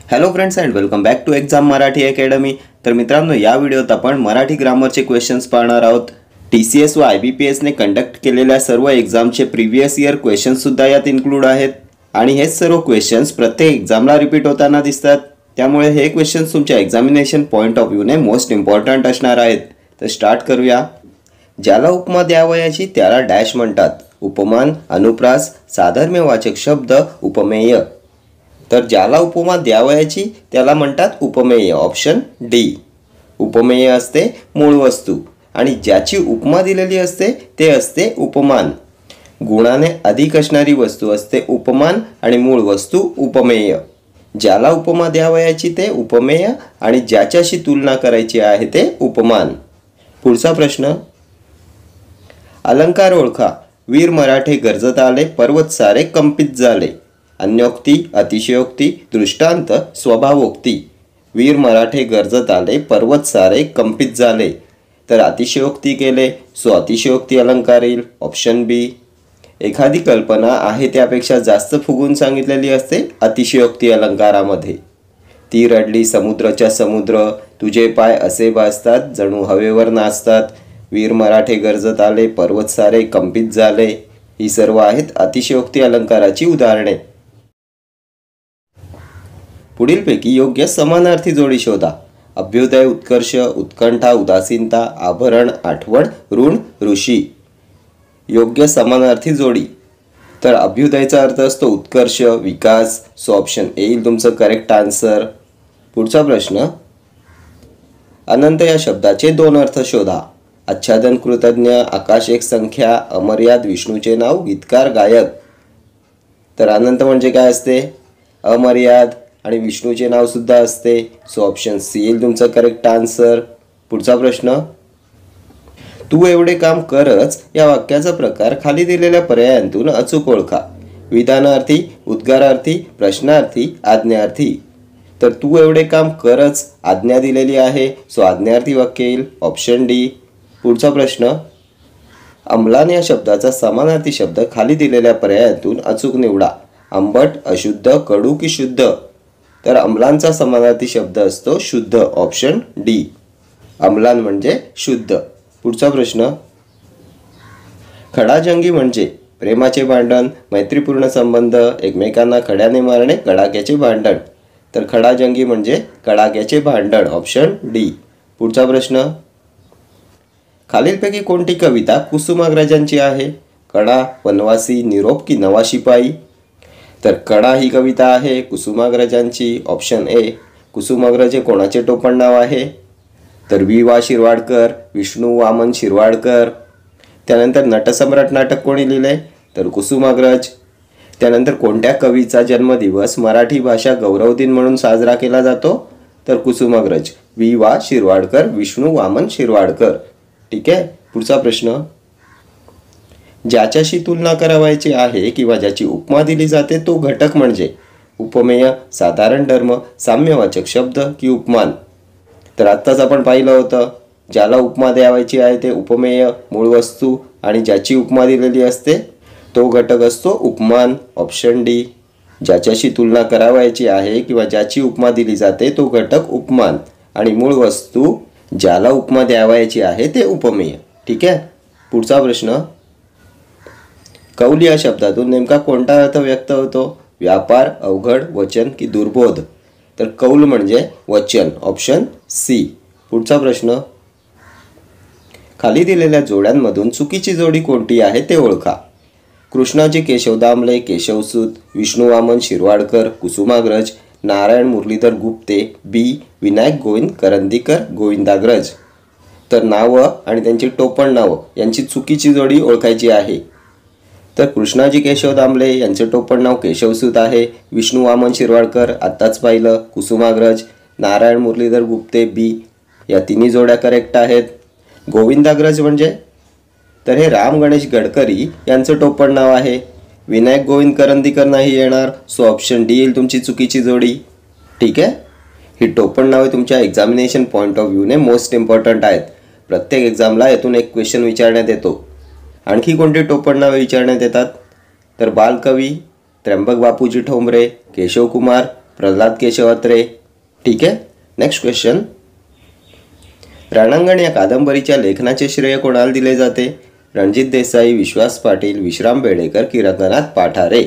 Hello friends and welcome back to exam Marathi academy. तर मित्रांनो, या व्हिडिओत आपण मराठी ग्रामरचे क्वेश्चन्स पाहणार आहोत। TCS व IBPS ने कंडक्ट केलेल्या सर्व एक्झामचे प्रीवियस इयर क्वेश्चन्स सुद्धा यात इन्क्लूड आहेत आणि हे सर्व क्वेश्चन्स प्रत्येक एक्झामला रिपीट होताना दिसतात। त्यामुळे हे क्वेश्चन्स तुमच्या एक्झामिनेशन पॉइंट ऑफ व्ह्यूने मोस्ट इम्पॉर्टंट असणार आहेत। तर स्टार्ट करूया। ज्याला उपमा द्यावयाची त्याला डॅश म्हणतात। उपमान, अनुप्रास, साधर्म्यवाचक शब्द, उपमेय। तर ज्याला उपमा द्यावयाची त्याला म्हणतात उपमेय, ऑप्शन डी। उपमेय असते मूळ वस्तू आणि ज्याची उपमा दिलेली असते ते असते उपमान। गुणाने अधिक असणारी वस्तू असते उपमान आणि मूळ वस्तू उपमेय। ज्याला उपमा द्यावयाची ते उपमेय आणि ज्याच्याशी तुलना करायची आहे ते उपमान। पुढचा प्रश्न, अलंकार ओळखा। वीर मराठे गर्जत आले, पर्वत सारे कंपित झाले। अन्योक्ती, अतिशयोक्ती, दृष्टांत, स्वभावोक्ती। वीर मराठे गर्जत आले, पर्वत सारे कंपित झाले। तर अतिशयोक्ती केले सो अतिशयोक्ती अलंकार येईल, ऑप्शन बी। एखादी कल्पना आहे त्यापेक्षा जास्त फुगून सांगितलेली असते अतिशयोक्ती अलंकारामध्ये। ती रडली समुद्राच्या समुद्र, तुझे पाय असे भासतात जणू हवेवर नाचतात। वीर मराठे गर्जत आले, पर्वत सारे कंपित झाले। ही सर्व आहेत अतिशयोक्ती अलंकाराची उदाहरणे। पुढीलपैकी योग्य समानार्थी जोडी शोधा। अभ्युदय, उत्कर्ष, उत्कंठा, उदासीनता, आभरण, आठवण, ऋण, ऋषी। योग्य समानार्थी जोडी। तर अभ्युदयचा अर्थ असतो उत्कर्ष, विकास, सो ऑप्शन ए येईल तुमचं करेक्ट आन्सर। पुढचा प्रश्न, अनंत या शब्दाचे दोन अर्थ शोधा। आच्छादन, कृतज्ञ, आकाश एक संख्या, अमर्याद, विष्णूचे नाव, गीतकार, गायक। तर अनंत म्हणजे काय असते? अमर्याद आणि विष्णूचे नाव सुद्धा असते, सो ऑप्शन सी येईल तुमचं करेक्ट आन्सर। पुढचा प्रश्न, तू एवढे काम करच या वाक्याचा प्रकार खाली दिलेल्या पर्यायांतून अचूक ओळखा। विधानार्थी, उद्गारार्थी, प्रश्नार्थी, आज्ञार्थी। तर तू एवढे काम करच आज्ञा दिलेली आहे, सो आज्ञार्थी वाक्य येईल, ऑप्शन डी। पुढचा प्रश्न, अम्लान या शब्दाचा समानार्थी शब्द खाली दिलेल्या पर्यायांतून अचूक निवडा। आंबट, अशुद्ध, कडू की शुद्ध। तर अम्लानचा समानार्थी शब्द असतो शुद्ध, ऑप्शन डी। अम्लान म्हणजे शुद्ध। पुढचा प्रश्न, खडाजंगी म्हणजे प्रेमाचे भांडण, मैत्रीपूर्ण संबंध, एकमेकांना खड्याने मारणे, कडाक्याचे भांडण। तर खडाजंगी म्हणजे कडाक्याचे भांडण, ऑप्शन डी। पुढचा प्रश्न, खालीलपैकी कोणती कविता कुसुमाग्रजांची आहे? कडा, वनवासी, निरोप की नवा शिपाई। तर कडा ही कविता आहे कुसुमाग्रजांची, ऑप्शन ए। कुसुमाग्रज हे कोणाचे टोपण नाव आहे? तर वि.वा. शिरवाडकर, विष्णू वामन शिरवाडकर। त्यानंतर नटसम्राट नाटक कोणी लिहिले? तर कुसुमाग्रज। त्यानंतर कोणत्या कवीचा जन्मदिवस मराठी भाषा गौरव दिन म्हणून साजरा केला जातो? तर कुसुमाग्रज, वि.वा. शिरवाडकर, विष्णू वामन शिरवाडकर। ठीक आहे। पुढचा प्रश्न, ज्याच्याशी तुलना करावयाची आहे किंवा ज्याची उपमा दिली जाते तो घटक म्हणजे उपमेय, साधारण धर्म, साम्यवाचक शब्द की उपमान। तर आत्ताच आपण पाहिलं होतं, ज्याला उपमा द्यावायची आहे ते उपमेय, मूळ वस्तू आणि ज्याची उपमा दिलेली असते तो घटक असतो उपमान, ऑप्शन डी। ज्याच्याशी तुलना करावयाची आहे किंवा ज्याची उपमा दिली जाते तो घटक उपमान आणि मूळ वस्तू ज्याला उपमा द्यावयाची आहे ते उपमेय। ठीक आहे। पुढचा प्रश्न, कौल या शब्दातून नेमका कोणता अर्थ व्यक्त होतो? व्यापार, अवघड, वचन की दुर्बोध। तर कौल म्हणजे वचन, ऑप्शन सी। पुढचा प्रश्न, खाली दिलेल्या जोड्यांमधून चुकीची जोडी कोणती आहे ते ओळखा। कृष्णाजी केशव दामले, केशवसूत, विष्णू वामन शिरवाडकर, कुसुमाग्रज, नारायण मुरलीधर गुप्ते, बी. विनायक गोविंद करंदीकर, गोविंदाग्रज। तर नावं आणि त्यांची टोपण नावं यांची चुकीची जोडी ओळखायची आहे। तर कृष्णाजी केशव दामले यांचे टोपण नाव केशवसूत आहे, विष्णू वामन शिरवाडकर आत्ताच पाहिलं, कुसुमाग्रज, नारायण मुरलीधर गुप्ते, बी। या तिन्ही जोड्या करेक्ट आहेत। गोविंदाग्रज म्हणजे तर हे राम गणेश गडकरी यांचं टोपण नाव आहे। विनायक गोविंद करंदीकर नाही येणार, सो ऑप्शन डी येईल तुमची चुकीची जोडी। ठीक आहे। ही टोपण नावे तुमच्या एक्झामिनेशन पॉईंट ऑफ व्ह्यूने मोस्ट इम्पॉर्टंट आहेत। प्रत्येक एक्झामला यातून एक क्वेश्चन विचारण्यात येतो। आणखी कोणती टोपण नावे विचारण्यात येतात? तर बालकवी, त्र्यंबक बापूजी ठोंबरे, केशव कुमार, प्रल्हाद केशव अत्रे. ठीक आहे. Next question. रणांगण या कादंबरीच्या लेखनाचे श्रेय कोणाला दिले जाते? रणजित देसाई, विश्वास पाटील, विश्राम बेडेकर की रंगनाथ पाठारे.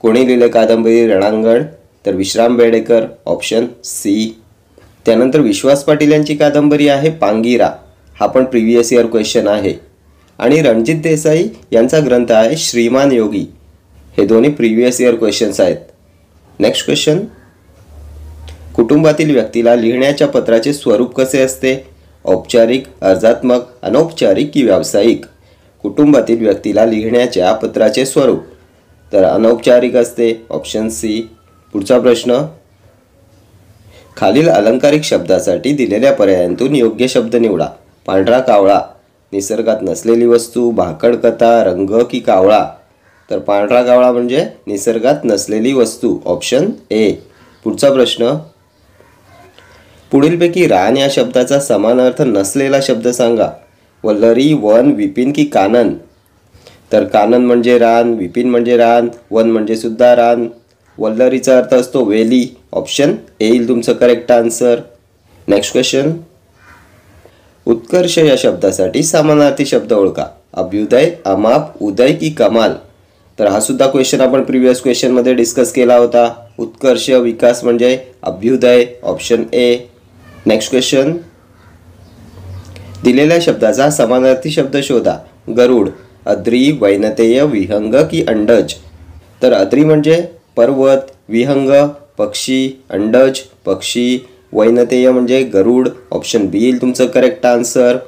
कोणी लिहिले कादंबरी रणांगण? तर विश्राम बेडेकर, ऑप्शन सी. त्यानंतर विश्वास पाटील यांची कादंबरी आहे पांगिरा. हा पण प्रिव्हियस इयर क्वेश्चन आहे. आणि रणजित देसाई यांचा ग्रंथ आहे श्रीमान योगी. हे दोन्ही प्रिव्हियस इयर क्वेश्चन्स आहेत. Next question. कुटुंबातील व्यक्तीला लिहिण्याच्या पत्राचे स्वरूप कसे असते? औपचारिक, अर्जात्मक, अनौपचारिक की व्यावसायिक. कुटुंबातील व्यक्तीला लिहिण्याच्या पत्राचे स्वरूप तर अनौपचारिक असते, ऑप्शन सी. पुढचा प्रश्न. खालील अलंकारिक शब्दासाठी दिलेल्या पर्यायांतून योग्य शब्द निवडा. पांढरा कावळा, निसर्गात नसलेली वस्तू, भाकड कथा, रंग की कावळा. तर पांढरा कावळा म्हणजे निसर्गात नसलेली वस्तू, ऑप्शन ए. पुढचा प्रश्न. पुढीलपैकी रान या शब्दाचा समान अर्थ नसलेला शब्द सांगा. वल्लरी, वन, विपिन की कानन. तर कानन म्हणजे रान, विपिन म्हणजे रान, वन म्हणजे सुद्धा रान. वल्लरीचा अर्थ असतो वेली, ऑप्शन ए येईल तुमचं करेक्ट आन्सर. Next question. उत्कर्ष या शब्दासाठी समानार्थी शब्द ओळखा. अभ्युदय, अमाप, उदय की कमाल. तर हा सुद्धा क्वेश्चन आपण प्रिव्हियस क्वेश्चनमध्ये डिस्कस केला होता. उत्कर्ष, विकास म्हणजे अभ्युदय, ऑप्शन ए. Next question. दिलेल्या शब्दाचा समानार्थी शब्द शोधा. गरुड, अद्री, वैनतेय, विहंग की अंडज. तर अद्री म्हणजे पर्वत, विहंग पक्षी, अंडज पक्षी, वैनतेय म्हणजे गरुड, ऑप्शन बी येईल तुमचं करेक्ट आन्सर.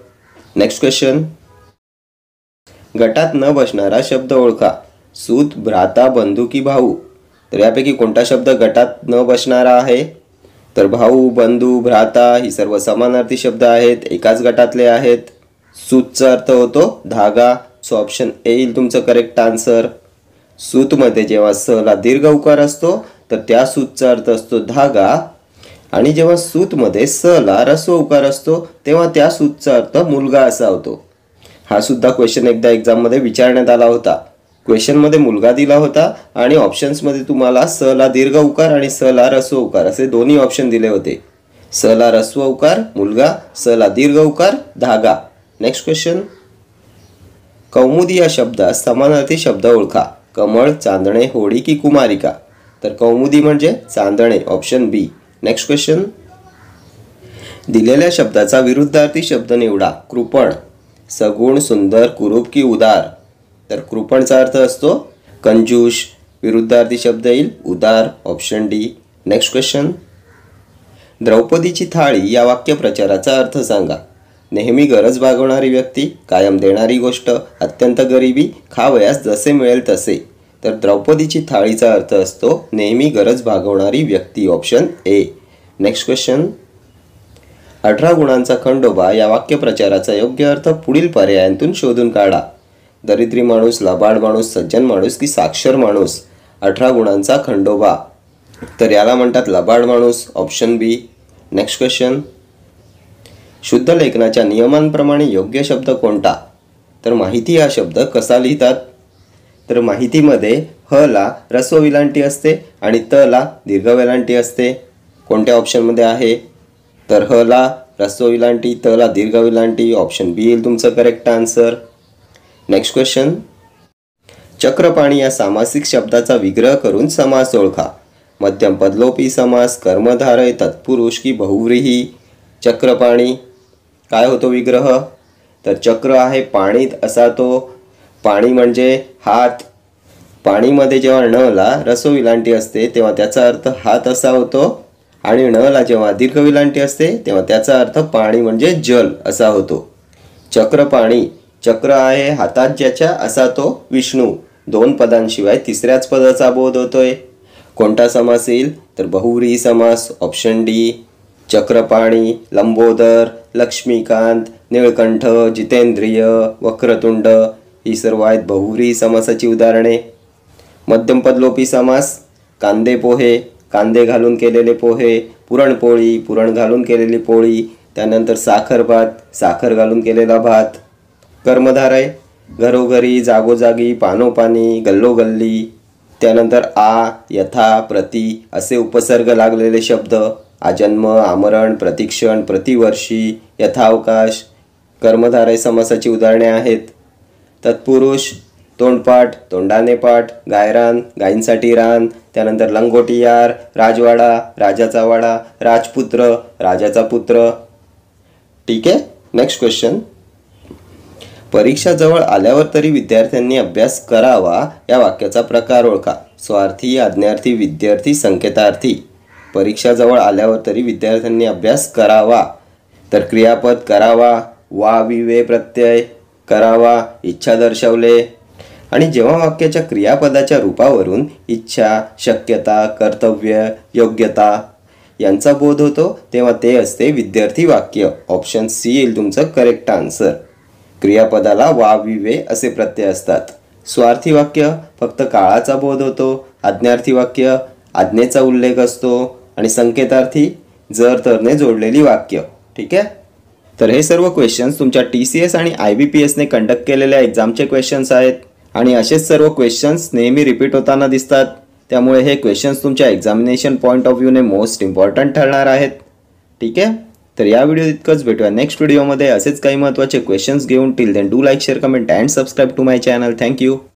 Next question. गटात न बसणारा शब्द ओळखा. सूत, भ्राता, बंधू की भाऊ. तर यापैकी कोणता शब्द गटात न बसणारा आहे? तर भाऊ, बंधू, भ्राता ही सर्व समानार्थी शब्द आहेत, एकाच गटातले आहेत. सूतचा अर्थ होतो धागा, सो ऑप्शन ए येईल तुमचं करेक्ट आन्सर. सूतमध्ये जेव्हा स ला दीर्घ उकार असतो तर त्या सूतचा अर्थ असतो धागा, आणि जेव्हा सूतमध्ये स ला ऱ्हस्व उकार असतो तेव्हा त्या सूतचा अर्थ मुलगा असा होतो. हा सुद्धा क्वेश्चन एकदा एक्झाममध्ये विचारण्यात आला होता. क्वेश्चनमध्ये मुलगा दिला होता आणि ऑप्शन्समध्ये तुम्हाला स ला दीर्घ उकार आणि स ला ऱ्हस्व उकार असे दोन्ही ऑप्शन दिले होते. स ला ऱ्हस्व उकार मुलगा, स ला दीर्घ उकार धागा. Next question. कौमुदी या शब्दात समानार्थी शब्द ओळखा. कमळ, चांदणे, होडी की कुमारिका. तर कौमुदी म्हणजे चांदणे, ऑप्शन बी. Next question. दिलेल्या शब्दाचा विरुद्धार्थी शब्द निवडा. कृपण, सगुण, सुंदर, कुरूप की उदार. तर कृपणचा अर्थ असतो कंजूष, विरुद्धार्थी शब्द येईल उदार, ऑप्शन डी. Next question. द्रौपदीची थाळी या वाक्यप्रचाराचा अर्थ सांगा. नेहमी गरज भागवणारी व्यक्ती, कायम देणारी गोष्ट, अत्यंत गरिबी, खावयास जसे मिळेल तसे. तर द्रौपदीची थाळीचा अर्थ असतो नेहमी गरज भागवणारी व्यक्ती, ऑप्शन ए. Next question. 18 गुणांचा खंडोबा या वाक्यप्रचाराचा योग्य अर्थ पुढील पर्यायांतून शोधून काढा. दरिद्री माणूस, लबाड माणूस, सज्जन माणूस की साक्षर माणूस. 18 गुणांचा खंडोबा तर याला म्हणतात लबाड माणूस, ऑप्शन बी. Next question. शुद्ध लेखनाच्या नियमांप्रमाणे योग्य शब्द कोणता? तर माहिती हा शब्द कसा लिहितात? तर माहितीमध्ये ह ला ऱ्हस्व वेलांटी असते आणि त ला दीर्घ वेलांटी असते. कोणत्या ऑप्शनमध्ये आहे? तर ह ला ऱ्हस्व वेलांटी, त ला दीर्घ वेलांटी, ऑप्शन बी येईल तुमचं correct answer. Next question. Chakrapani या सामासिक शब्दाचा विग्रह करून समास ओळखा. मध्यम पदलोपी समास, कर्मधारय, तत्पुरुष की बहुव्रीही. चक्रपाणी काय होतो विग्रह? तर चक्र आहे पाणीत असा तो. पाणी म्हणजे हात. पाणीमध्ये जेव्हा न ला ऱ्हस्व वेलांटी असते तेव्हा त्याचा अर्थ हात असा होतो, आणि न ला जेव्हा दीर्घ वेलांटी असते तेव्हा त्याचा अर्थ पाणी म्हणजे जल असा होतो. चक्रपाणी, चक्र आहे हातात ज्याच्या असा तो विष्णू. 2 पदांशिवाय तिसऱ्याच पदाचा बोध होतोय. कोणता समास येईल? तर बहुव्रीही समास, ऑप्शन डी. चक्रपाणी, लंबोदर, लक्ष्मीकांत, निळकंठ, जितेंद्रिय, वक्रतुंड ही सर्व आहेत बहुव्रीही समासाची उदाहरणे. मध्यम पदलोपी समास, कांदे पोहे, कांदे घालून केलेले पोहे, पुरणपोळी, पुरण घालून केलेली पोळी, त्यानंतर साखर भात, साखर घालून केलेला भात. कर्मधारय, घरोघरी, जागोजागी, पानोपानी, गल्लोगल्ली. त्यानंतर आ, यथा, प्रति असे उपसर्ग लागलेले शब्द, आजन्म, आमरण, प्रतिक्षण, प्रतिवर्षी, यथावकाश कर्मधारय समासाची उदाहरणे आहेत. तत्पुरुष, तोंडपाठ, तोंडाने पाठ, गायरान, गायींसाठी रान, त्यानंतर लंगोटियार, राजवाडा, राजाचा वाडा, राजपुत्र, राजाचा पुत्र. ठीक आहे. Next question. परीक्षा जवळ आल्यावर तरी विद्यार्थ्यांनी अभ्यास करावा या वाक्याचा प्रकार ओळखा. स्वार्थी, आज्ञार्थी, विद्यार्थी, संकेतार्थी. परीक्षा जवळ आल्यावर तरी विद्यार्थ्यांनी अभ्यास करावा, तर क्रियापद करावा, वा विवे प्रत्यय, करावा, इच्छा दर्शवले. आणि जेव्हा वाक्याच्या क्रियापदाच्या रूपावरून इच्छा, शक्यता, कर्तव्य, योग्यता यांचा बोध होतो तेव्हा ते असते विद्यार्थी वाक्य. ऑप्शन सी येईल तुमचं करेक्ट आन्सर. क्रियापदाला वा विवे असे प्रत्यय असतात. स्वार्थी वाक्य फक्त काळाचा बोध होतो. आज्ञार्थी वाक्य आज्ञेचा उल्लेख असतो. आणि संकेतार्थी जर तरने जोडलेली वाक्य. ठीक आहे. तर हे सर्व क्वेश्चन्स तुमच्या TCS आणि IBPSने कंडक्ट केलेल्या एक्झामचे क्वेश्चन्स आहेत. आणि असेच सर्व क्वेश्चन्स नेहमी रिपीट होताना दिसतात. त्यामुळे हे क्वेश्चन्स तुमच्या एक्झामिनेशन पॉईंट ऑफ व्ह्यूने मोस्ट इम्पॉर्टंट ठरणार आहेत. ठीक आहे. तर या व्हिडिओ इतकंच. भेटूया नेक्स्ट व्हिडिओमध्ये असेच काही महत्त्वाचे क्वेश्चन्स घेऊन. Till then do like, share, comment and subscribe to my channel. Thank you.